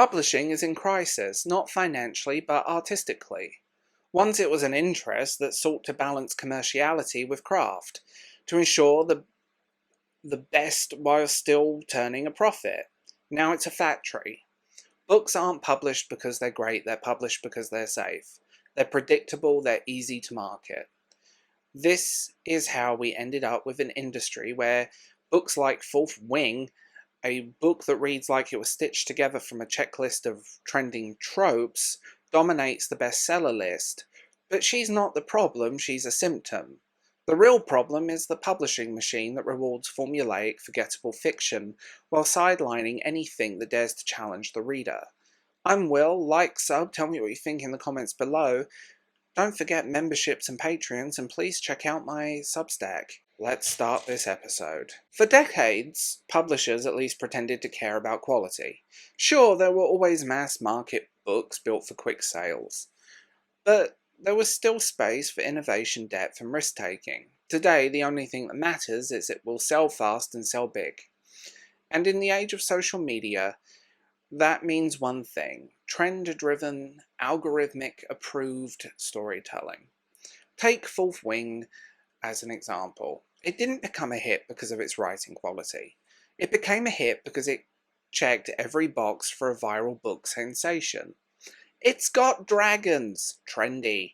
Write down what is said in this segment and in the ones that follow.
Publishing is in crisis, not financially but artistically. Once it was an interest that sought to balance commerciality with craft, to ensure the best while still turning a profit. Now it's a factory. Books aren't published because they're great, they're published because they're safe. They're predictable, they're easy to market. This is how we ended up with an industry where books like Fourth Wing, a book that reads like it was stitched together from a checklist of trending tropes, dominates the bestseller list. But she's not the problem, she's a symptom. The real problem is the publishing machine that rewards formulaic, forgettable fiction while sidelining anything that dares to challenge the reader. I'm Will, like, sub, tell me what you think in the comments below. Don't forget memberships and Patreons, and please check out my Substack. Let's start this episode. For decades, publishers at least pretended to care about quality. Sure, there were always mass market books built for quick sales, but there was still space for innovation, depth, and risk-taking. Today, the only thing that matters is it will sell fast and sell big. And in the age of social media, that means one thing: trend-driven, algorithmic approved storytelling. Take Fourth Wing as an example. It didn't become a hit because of its writing quality. It became a hit because it checked every box for a viral book sensation. It's got dragons, trendy.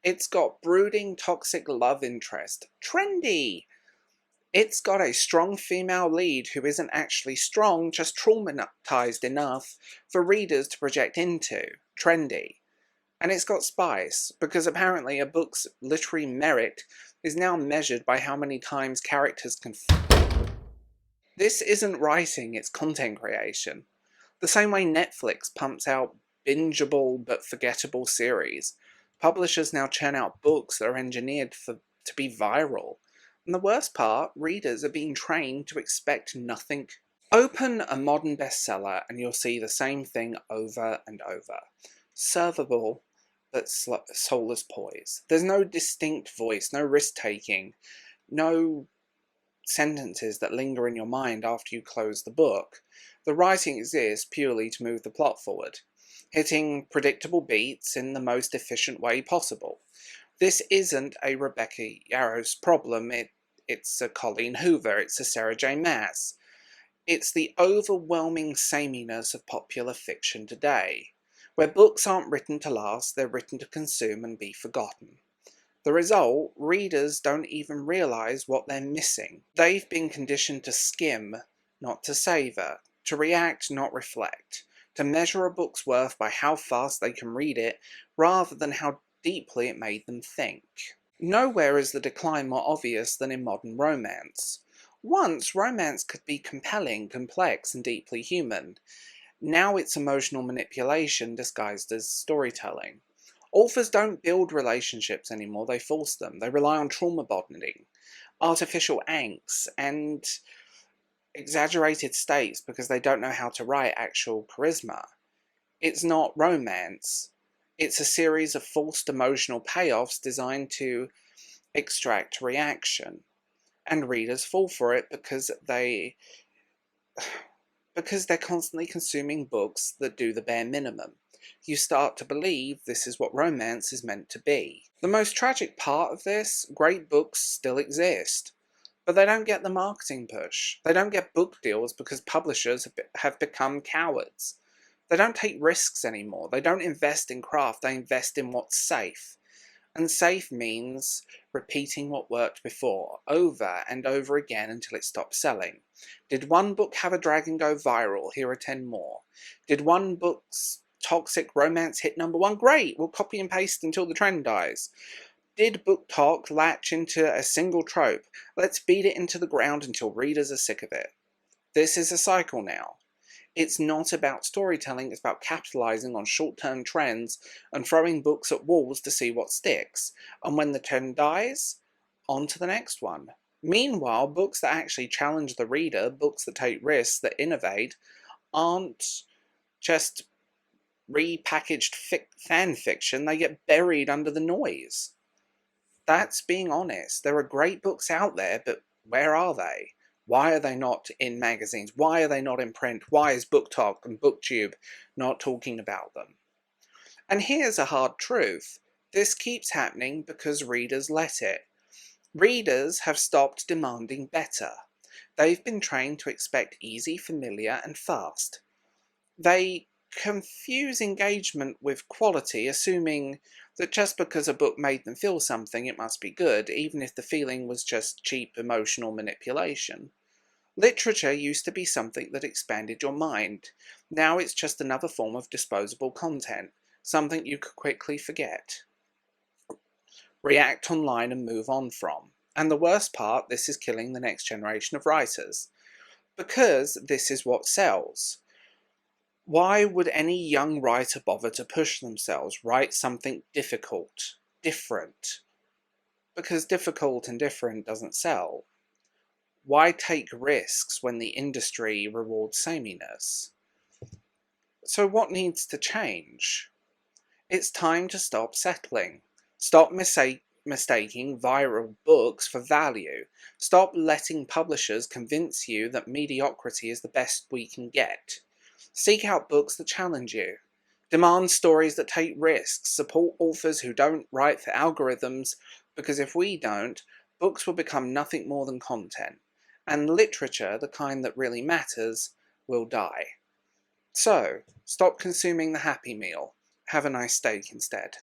It's got brooding toxic love interest, trendy. It's got a strong female lead who isn't actually strong, just traumatized enough for readers to project into, trendy. And it's got spice, because apparently a book's literary merit is now measured by how many times characters can This isn't writing, it's content creation. The same way Netflix pumps out bingeable but forgettable series, publishers now churn out books that are engineered to be viral. And the worst part, readers are being trained to expect nothing. Open a modern bestseller and you'll see the same thing over and over. Servable, but soulless poise. There's no distinct voice, no risk-taking, no sentences that linger in your mind after you close the book. The writing exists purely to move the plot forward, hitting predictable beats in the most efficient way possible. This isn't a Rebecca Yarros problem, it's a Colleen Hoover, it's a Sarah J. Maas. It's the overwhelming sameness of popular fiction today, where books aren't written to last, they're written to consume and be forgotten. The result, readers don't even realise what they're missing. They've been conditioned to skim, not to savour, to react, not reflect, to measure a book's worth by how fast they can read it, rather than how deeply it made them think. Nowhere is the decline more obvious than in modern romance. Once, romance could be compelling, complex, and deeply human. Now it's emotional manipulation disguised as storytelling. Authors don't build relationships anymore, they force them. They rely on trauma bonding, artificial angst, and exaggerated states because they don't know how to write actual charisma. It's not romance. It's a series of forced emotional payoffs designed to extract reaction. And readers fall for it because they're constantly consuming books that do the bare minimum. You start to believe this is what romance is meant to be. The most tragic part of this, great books still exist, but they don't get the marketing push. They don't get book deals because publishers have become cowards. They don't take risks anymore. They don't invest in craft, they invest in what's safe. And safe means repeating what worked before, over and over again until it stops selling. Did one book have a dragon go viral? Here are 10 more. Did one book's toxic romance hit #1? Great, we'll copy and paste until the trend dies. Did book talk latch into a single trope? Let's beat it into the ground until readers are sick of it. This is a cycle now. It's not about storytelling, it's about capitalizing on short-term trends and throwing books at walls to see what sticks. And when the trend dies, on to the next one. Meanwhile, books that actually challenge the reader, books that take risks, that innovate, aren't just repackaged fan fiction, they get buried under the noise. That's being honest. There are great books out there, but where are they? Why are they not in magazines? Why are they not in print? Why is BookTok and BookTube not talking about them? And here's a hard truth. This keeps happening because readers let it. Readers have stopped demanding better. They've been trained to expect easy, familiar, and fast. They confuse engagement with quality, assuming that just because a book made them feel something, it must be good, even if the feeling was just cheap emotional manipulation. Literature used to be something that expanded your mind. Now it's just another form of disposable content, something you could quickly forget, react online and move on from. And the worst part, this is killing the next generation of writers. Because this is what sells. Why would any young writer bother to push themselves, write something difficult, different? Because difficult and different doesn't sell. Why take risks when the industry rewards sameness? So what needs to change? It's time to stop settling. Stop mistaking viral books for value. Stop letting publishers convince you that mediocrity is the best we can get. Seek out books that challenge you. Demand stories that take risks. Support authors who don't write for algorithms, because if we don't, books will become nothing more than content. And literature, the kind that really matters, will die. So, stop consuming the Happy Meal. Have a nice steak instead.